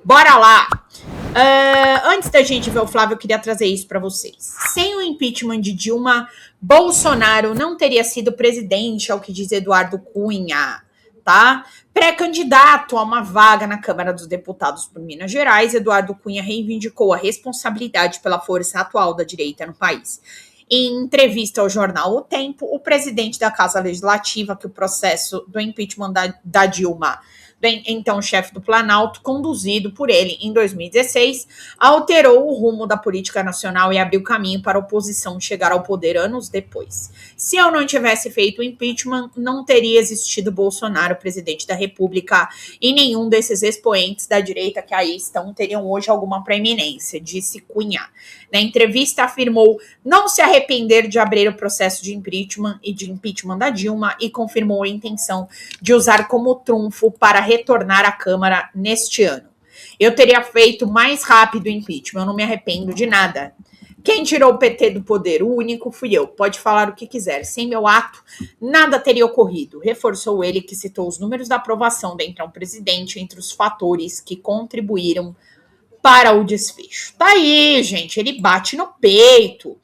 Bora lá! Antes da gente ver o Flávio, eu queria trazer isso para vocês. Sem o impeachment de Dilma, Bolsonaro não teria sido presidente, ao que diz Eduardo Cunha, tá? Pré-candidato a uma vaga na Câmara dos Deputados por Minas Gerais, Eduardo Cunha reivindicou a responsabilidade pela força atual da direita no país. Em entrevista ao jornal O Tempo, o presidente da Casa Legislativa, que o processo do impeachment da Dilma, então chefe do Planalto, conduzido por ele em 2016, alterou o rumo da política nacional e abriu caminho para a oposição chegar ao poder anos depois. Se eu não tivesse feito o impeachment, não teria existido Bolsonaro, presidente da República, e nenhum desses expoentes da direita que aí estão teriam hoje alguma preeminência, disse Cunha. Na entrevista, afirmou não se arrepender de abrir o processo de impeachment da Dilma e confirmou a intenção de usar como trunfo para retornar à Câmara neste ano. Eu teria feito mais rápido o impeachment, eu não me arrependo de nada. Quem tirou o PT do poder? O único fui eu. Pode falar o que quiser. Sem meu ato, nada teria ocorrido. Reforçou ele, que citou os números da aprovação do então presidente entre os fatores que contribuíram para o desfecho. Tá aí, gente, ele bate no peito,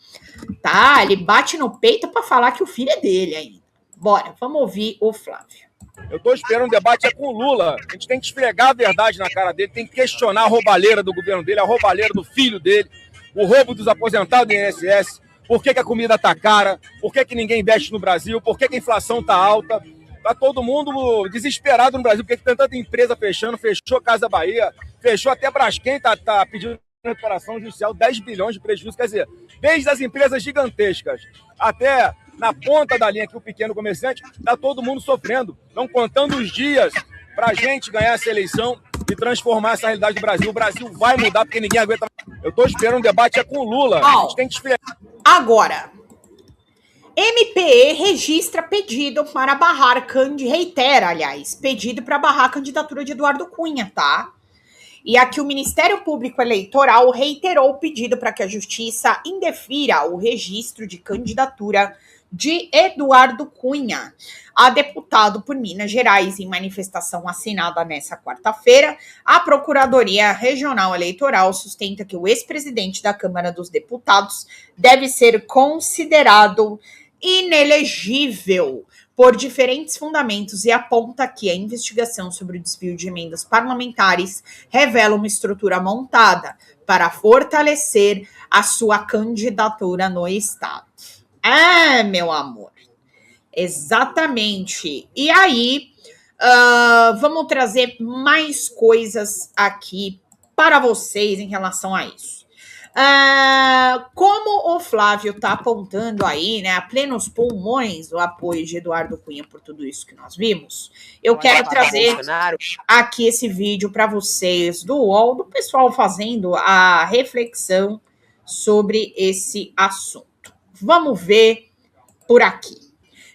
tá? Ele bate no peito para falar que o filho é dele ainda. Bora, vamos ouvir o Flávio. Eu tô esperando um debate com o Lula. A gente tem que esfregar a verdade na cara dele, tem que questionar a roubalheira do governo dele, a roubalheira do filho dele, o roubo dos aposentados do INSS, por que a comida tá cara, por que ninguém investe no Brasil, por que a inflação tá alta. Tá todo mundo desesperado no Brasil, porque tem tanta empresa fechando, fechou Casa Bahia, fechou até Braskem, tá pedindo recuperação judicial, 10 bilhões de prejuízo. Quer dizer, desde as empresas gigantescas até na ponta da linha aqui, o pequeno comerciante, tá todo mundo sofrendo. Estão contando os dias pra gente ganhar essa eleição e transformar essa realidade do Brasil. O Brasil vai mudar porque ninguém aguenta. Eu tô esperando um debate com o Lula. A gente tem que esfregar. Agora, MPE registra pedido para barrar, reitera, aliás, pedido para barrar a candidatura de Eduardo Cunha, tá? E aqui o Ministério Público Eleitoral reiterou o pedido para que a Justiça indefira o registro de candidatura de Eduardo Cunha, a deputado por Minas Gerais. Em manifestação assinada nesta quarta-feira, a Procuradoria Regional Eleitoral sustenta que o ex-presidente da Câmara dos Deputados deve ser considerado inelegível por diferentes fundamentos e aponta que a investigação sobre o desvio de emendas parlamentares revela uma estrutura montada para fortalecer a sua candidatura no Estado. Meu amor, exatamente. E aí, vamos trazer mais coisas aqui para vocês em relação a isso. Como o Flávio está apontando aí, né, a plenos pulmões, o apoio de Eduardo Cunha por tudo isso que nós vimos, eu quero trazer aqui esse vídeo para vocês do UOL, do pessoal fazendo a reflexão sobre esse assunto. Vamos ver por aqui.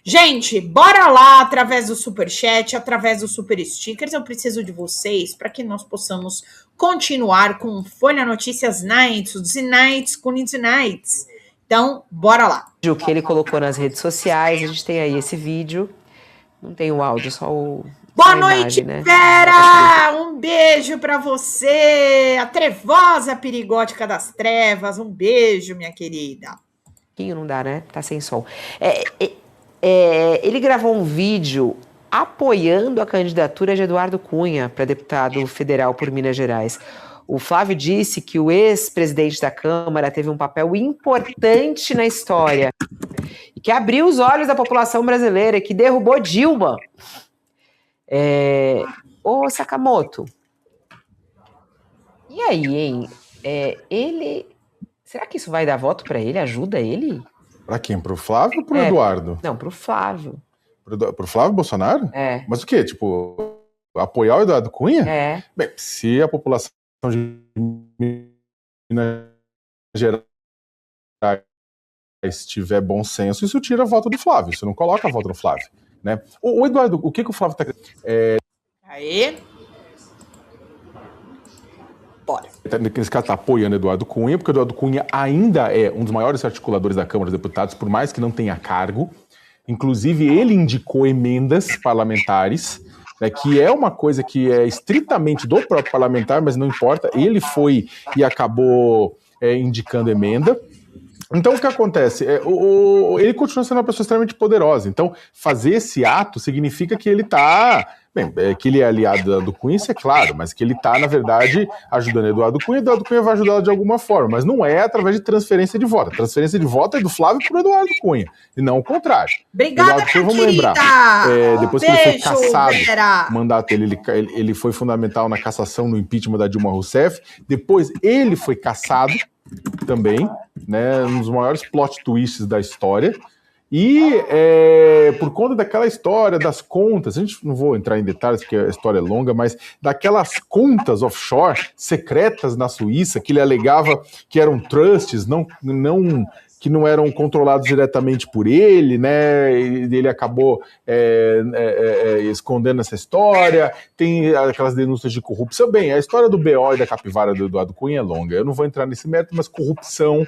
Gente, bora lá através do Superchat, através do Super Stickers. Eu preciso de vocês para que nós possamos continuar com Folha Notícias Nights, os Nights com os Nights. Então, bora lá. O que ele colocou nas redes sociais, a gente tem aí esse vídeo. Não tem o áudio, só o... Boa noite, imagem, né? Vera! Um beijo para você, a trevosa perigótica das trevas. Um beijo, minha querida. Não dá, né? Tá sem som. Ele gravou um vídeo apoiando a candidatura de Eduardo Cunha para deputado federal por Minas Gerais. O Flávio disse que o ex-presidente da Câmara teve um papel importante na história e que abriu os olhos da população brasileira, que derrubou Dilma. Ô, Sakamoto, e aí, hein? Será que isso vai dar voto para ele? Ajuda ele? Para quem? Pro Flávio ou pro Eduardo? Não, pro Flávio. Pro Flávio Bolsonaro? Mas o quê? Tipo, apoiar o Eduardo Cunha? Bem, se a população de Minas Gerais tiver bom senso, isso tira a voto do Flávio. Isso não coloca a voto no Flávio, né? O Eduardo, o que o Flávio tá... Aí... Bora. Esse cara está apoiando Eduardo Cunha, porque o Eduardo Cunha ainda é um dos maiores articuladores da Câmara dos Deputados, por mais que não tenha cargo. Inclusive, ele indicou emendas parlamentares né, que é uma coisa que é estritamente do próprio parlamentar, mas não importa, ele foi e acabou indicando emenda. Então, o que acontece? Ele continua sendo uma pessoa extremamente poderosa. Então, fazer esse ato significa que ele está... Bem, que ele é aliado do Cunha, isso é claro, mas que ele está, na verdade, ajudando Eduardo Cunha, e Eduardo Cunha vai ajudá-lo de alguma forma, mas não é através de transferência de voto. A transferência de voto é do Flávio para o Eduardo Cunha, e não o contrário. Obrigada, Cunha, vamos lembrar, depois que ele foi cassado, o mandato dele, ele foi fundamental na cassação, no impeachment da Dilma Rousseff, depois ele foi cassado também, né, um dos maiores plot twists da história. E por conta daquela história das contas, a gente não vou entrar em detalhes porque a história é longa, mas daquelas contas offshore secretas na Suíça que ele alegava que eram trusts, que não eram controlados diretamente por ele, né? Ele acabou escondendo essa história. Tem aquelas denúncias de corrupção. Bem, a história do BO e da capivara do Eduardo Cunha é longa. Eu não vou entrar nesse mérito, mas corrupção,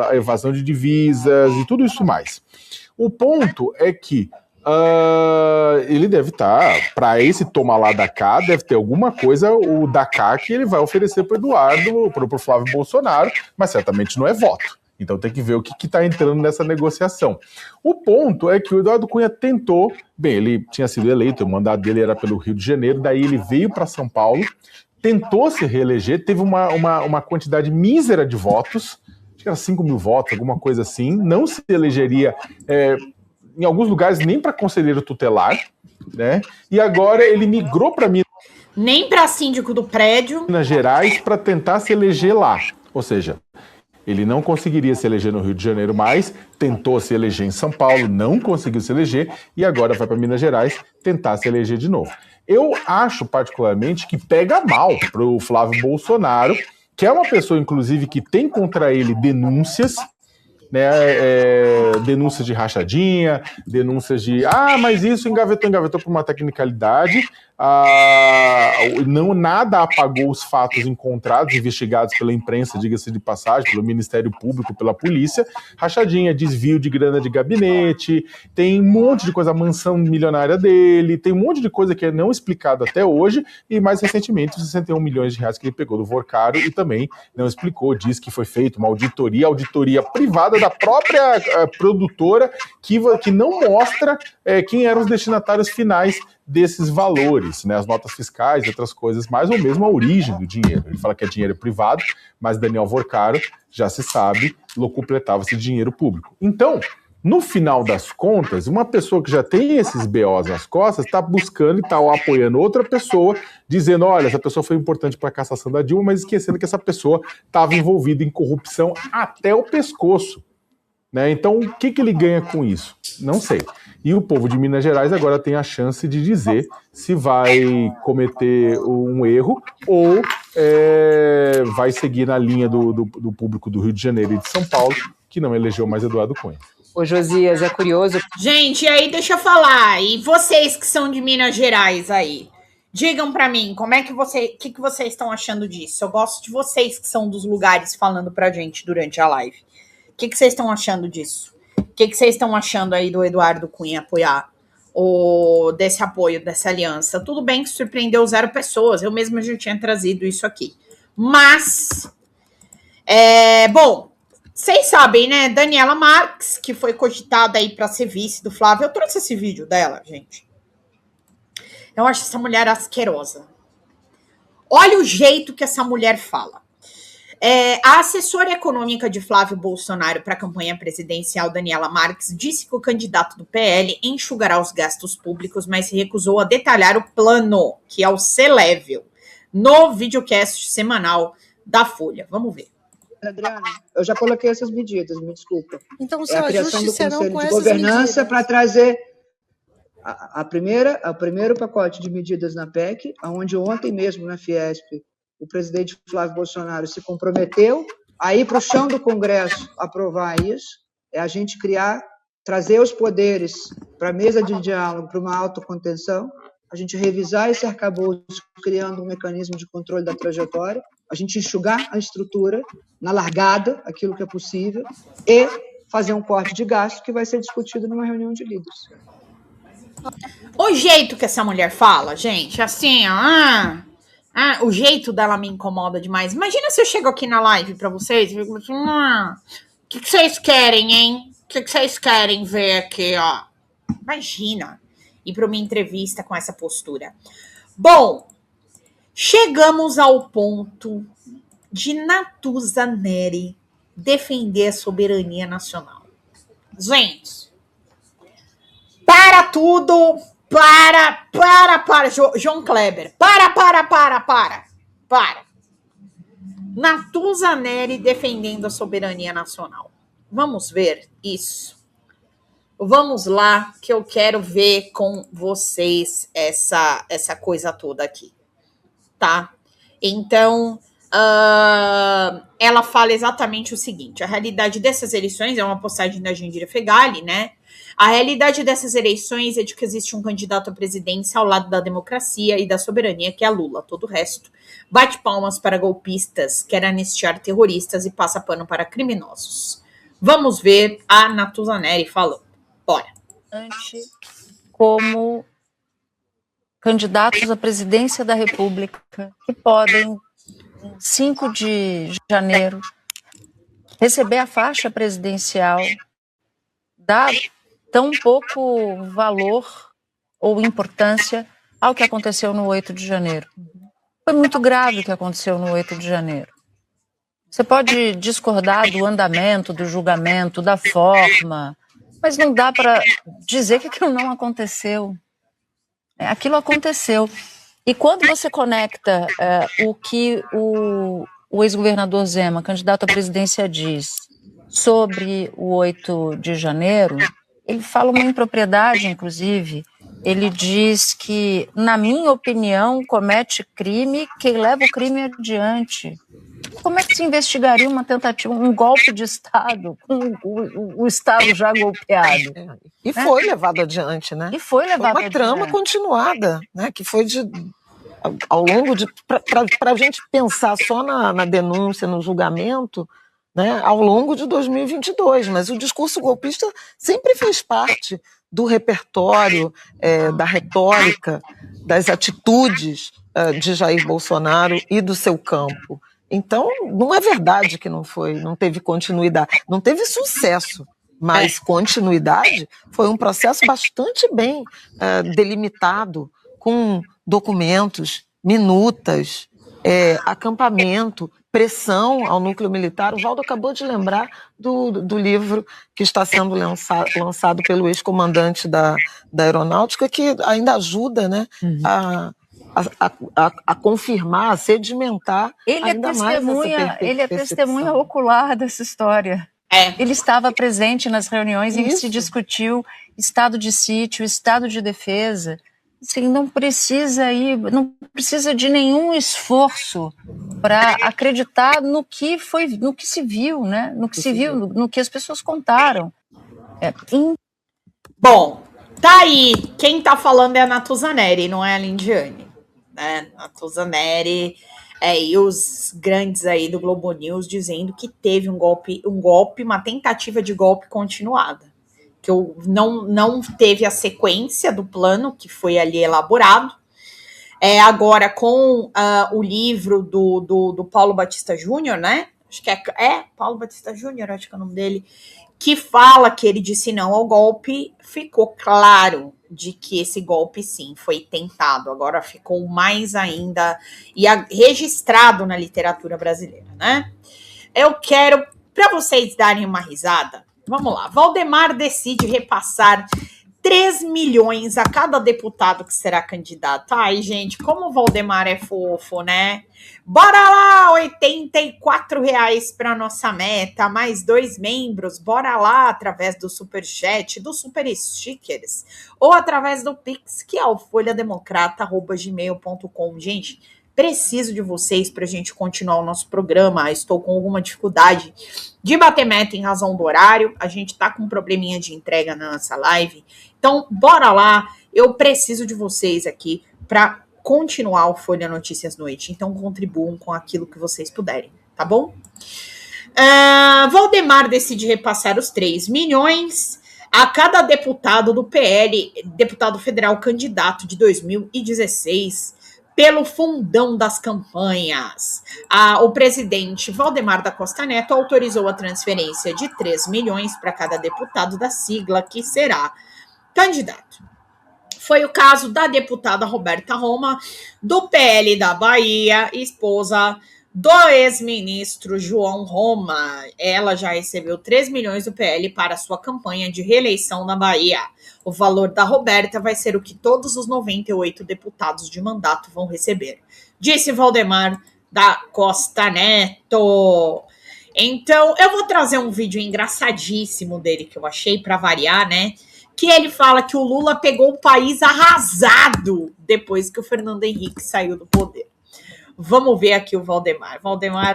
a evasão de divisas e tudo isso mais. O ponto é que ele deve estar, para esse toma lá da cá, deve ter alguma coisa, o da cá, que ele vai oferecer para o Eduardo, para o Flávio Bolsonaro, mas certamente não é voto. Então tem que ver o que está entrando nessa negociação. O ponto é que o Eduardo Cunha tentou, bem, ele tinha sido eleito, o mandato dele era pelo Rio de Janeiro, daí ele veio para São Paulo, tentou se reeleger, teve uma quantidade mísera de votos, acho que era 5 mil votos, alguma coisa assim, não se elegeria em alguns lugares nem para conselheiro tutelar, né? E agora ele migrou para Minas. Nem para síndico do prédio. Minas Gerais para tentar se eleger lá. Ou seja, ele não conseguiria se eleger no Rio de Janeiro mais, tentou se eleger em São Paulo, não conseguiu se eleger e agora vai para Minas Gerais tentar se eleger de novo. Eu acho particularmente que pega mal para o Flávio Bolsonaro, que é uma pessoa, inclusive, que tem contra ele denúncias, né, denúncias de rachadinha, denúncias de mas isso engavetou por uma tecnicalidade, nada apagou os fatos encontrados, investigados pela imprensa, diga-se de passagem, pelo Ministério Público, pela polícia, rachadinha, desvio de grana de gabinete, tem um monte de coisa, a mansão milionária dele, tem um monte de coisa que é não explicado até hoje, e mais recentemente os 61 milhões de reais que ele pegou do Vorcaro e também não explicou, diz que foi feita uma auditoria privada da própria produtora que não mostra quem eram os destinatários finais desses valores, né, as notas fiscais e outras coisas mais, ou mesmo a origem do dinheiro. Ele fala que é dinheiro privado, mas Daniel Vorcaro, já se sabe, locupletava-se dinheiro público. Então, no final das contas, uma pessoa que já tem esses BOs nas costas está buscando e está apoiando outra pessoa, dizendo, olha, essa pessoa foi importante para a cassação da Dilma, mas esquecendo que essa pessoa estava envolvida em corrupção até o pescoço. Né? Então, o que ele ganha com isso? Não sei. E o povo de Minas Gerais agora tem a chance de dizer se vai cometer um erro ou vai seguir na linha do público do Rio de Janeiro e de São Paulo, que não elegeu mais Eduardo Cunha. Ô, Josias, é curioso. Gente, aí deixa eu falar. E vocês que são de Minas Gerais aí, digam pra mim, o que vocês estão achando disso? Eu gosto de vocês que são dos lugares falando pra gente durante a live. O que vocês estão achando disso? O que vocês estão achando aí do Eduardo Cunha apoiar desse apoio, dessa aliança? Tudo bem que surpreendeu 0 pessoas, eu mesma já tinha trazido isso aqui. Mas, bom, vocês sabem, né? Daniela Marques, que foi cogitada aí para ser vice do Flávio. Eu trouxe esse vídeo dela, gente. Eu acho essa mulher asquerosa. Olha o jeito que essa mulher fala. A assessora econômica de Flávio Bolsonaro para a campanha presidencial, Daniela Marques, disse que o candidato do PL enxugará os gastos públicos, mas se recusou a detalhar o plano, que é o C-Level, no videocast semanal da Folha. Vamos ver. Adriana, eu já coloquei essas medidas, me desculpa. Então, a criação do Conselho de Governança para trazer o primeiro pacote de medidas na PEC, onde ontem mesmo na Fiesp o presidente Flávio Bolsonaro se comprometeu a ir para o chão do Congresso aprovar isso, a gente trazer os poderes para a mesa de diálogo, para uma autocontenção, a gente revisar esse arcabouço, criando um mecanismo de controle da trajetória, a gente enxugar a estrutura na largada, aquilo que é possível, e fazer um corte de gasto que vai ser discutido numa reunião de líderes. O jeito que essa mulher fala, gente, assim, ó, o jeito dela me incomoda demais. Imagina se eu chego aqui na live pra vocês e fico assim, o que vocês querem, hein? O que vocês querem ver aqui, ó? Imagina ir pra uma entrevista com essa postura. Bom, chegamos ao ponto de Natuza Neri defender a soberania nacional. Gente, para tudo, para, João Kleber, para. Natuza Neri defendendo a soberania nacional. Vamos ver isso. Vamos lá, que eu quero ver com vocês essa coisa toda aqui, tá? Então, ela fala exatamente o seguinte: a realidade dessas eleições, é uma postagem da Jandira Fegali, né? A realidade dessas eleições é de que existe um candidato à presidência ao lado da democracia e da soberania, que é Lula. Todo o resto bate palmas para golpistas, quer anistiar terroristas e passa pano para criminosos. Vamos ver a Natuza Neri falando. Bora. Como candidatos à presidência da República que podem, em 5 de janeiro, receber a faixa presidencial, dar tão pouco valor ou importância ao que aconteceu no 8 de janeiro. Foi muito grave o que aconteceu no 8 de janeiro. Você pode discordar do andamento, do julgamento, da forma, mas não dá para dizer que aquilo não aconteceu. Aquilo aconteceu. E quando você conecta o que o ex-governador Zema, candidato à presidência, diz sobre o 8 de janeiro, ele fala uma impropriedade, inclusive. Ele diz que, na minha opinião, comete crime quem leva o crime adiante. Como é que se investigaria uma tentativa, um golpe de Estado, com o Estado já golpeado? E foi levado adiante, né? E foi levado adiante. Uma trama continuada, né? Que foi ao longo de... Para a gente pensar só na denúncia, no julgamento, né? Ao longo de 2022. Mas o discurso golpista sempre fez parte do repertório, da retórica, das atitudes de Jair Bolsonaro e do seu campo. Então, não é verdade que não teve continuidade, não teve sucesso, mas continuidade foi um processo bastante bem delimitado, com documentos, minutas, acampamento, pressão ao núcleo militar. O Valdo acabou de lembrar do livro que está sendo lançado pelo ex-comandante da Aeronáutica, que ainda ajuda, né, a confirmar, a sedimentar ainda mais essa Ele é testemunha ocular dessa história. Ele estava presente nas reuniões em que se discutiu estado de sítio, estado de defesa. Assim, não precisa de nenhum esforço para acreditar no que se viu, né? No que as pessoas contaram. Bom, tá aí. Quem tá falando é a Natuza Neri, não é a Lindiane. Né? Natuza Neri e os grandes aí do Globo News dizendo que teve um golpe, uma tentativa de golpe continuada, que não teve a sequência do plano que foi ali elaborado. Agora com o livro do Paulo Batista Júnior, né? Acho que é Paulo Batista Júnior, acho que é o nome dele, que fala que ele disse não ao golpe, ficou claro de que esse golpe, sim, foi tentado. Agora ficou mais ainda registrado na literatura brasileira, né? Eu quero, para vocês darem uma risada, vamos lá. Valdemar decide repassar 3 milhões a cada deputado que será candidato. Ai, gente, como o Valdemar é fofo, né? Bora lá, R$84 para nossa meta, mais 2 membros. Bora lá, através do Superchat, do Super Stickers, ou através do Pix, que é o folhademocrata@gmail.com. Gente, preciso de vocês para a gente continuar o nosso programa. Estou com alguma dificuldade de bater meta em razão do horário. A gente está com um probleminha de entrega na nossa live. Então, bora lá. Eu preciso de vocês aqui para continuar o Folha Notícias Noite. Então, contribuam com aquilo que vocês puderem, tá bom? Valdemar decide repassar os 3 milhões a cada deputado do PL, deputado federal candidato de 2016, pelo fundão das campanhas. O presidente Valdemar da Costa Neto autorizou a transferência de 3 milhões para cada deputado da sigla que será candidato. Foi o caso da deputada Roberta Roma, do PL da Bahia, esposa do ex-ministro João Roma. Ela já recebeu 3 milhões do PL para sua campanha de reeleição na Bahia. O valor da Roberta vai ser o que todos os 98 deputados de mandato vão receber, disse Valdemar da Costa Neto. Então, eu vou trazer um vídeo engraçadíssimo dele que eu achei para variar, né? Que ele fala que o Lula pegou o país arrasado depois que o Fernando Henrique saiu do poder. Vamos ver aqui o Valdemar.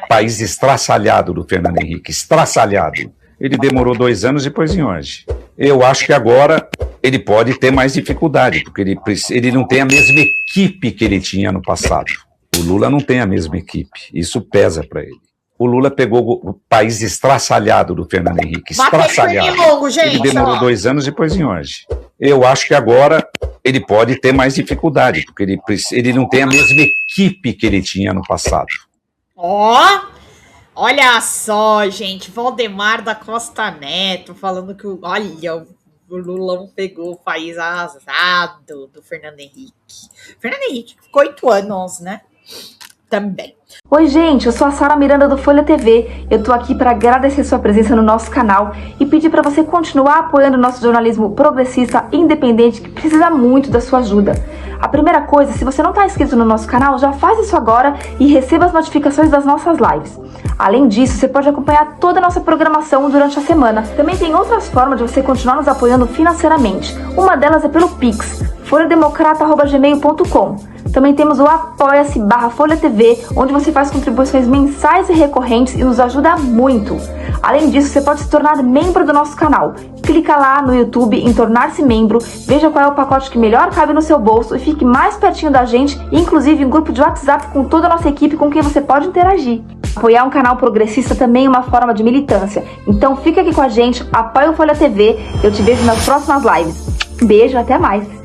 País estraçalhado do Fernando Henrique, estraçalhado. Ele demorou 2 anos e pôs em hoje. Eu acho que agora ele pode ter mais dificuldade, porque ele não tem a mesma equipe que ele tinha no passado. O Lula não tem a mesma equipe, isso pesa para ele. O Lula pegou o país estraçalhado do Fernando Henrique, estraçalhado. Longo, gente, ele demorou 2 anos e pôs em hoje. Eu acho que agora ele pode ter mais dificuldade, porque ele não tem a mesma equipe que ele tinha no passado. Olha só, gente, Valdemar da Costa Neto falando que, olha, o Lulão pegou o país arrasado do Fernando Henrique. Fernando Henrique ficou 8 anos, né? Também. Oi, gente, eu sou a Sara Miranda do Folha TV. Eu tô aqui para agradecer sua presença no nosso canal e pedir para você continuar apoiando o nosso jornalismo progressista independente, que precisa muito da sua ajuda. A primeira coisa, se você não está inscrito no nosso canal, já faz isso agora e receba as notificações das nossas lives. Além disso, você pode acompanhar toda a nossa programação durante a semana. Também tem outras formas de você continuar nos apoiando financeiramente. Uma delas é pelo Pix, folhademocrata@gmail.com. Também temos o apoia-se/Folha TV, onde você faz contribuições mensais e recorrentes e nos ajuda muito. Além disso, você pode se tornar membro do nosso canal. Clica lá no YouTube em tornar-se membro, veja qual é o pacote que melhor cabe no seu bolso e fique mais pertinho da gente, inclusive em grupo de WhatsApp com toda a nossa equipe com quem você pode interagir. Apoiar um canal progressista também é uma forma de militância. Então fica aqui com a gente, apoia o Folha TV, eu te vejo nas próximas lives. Beijo, até mais!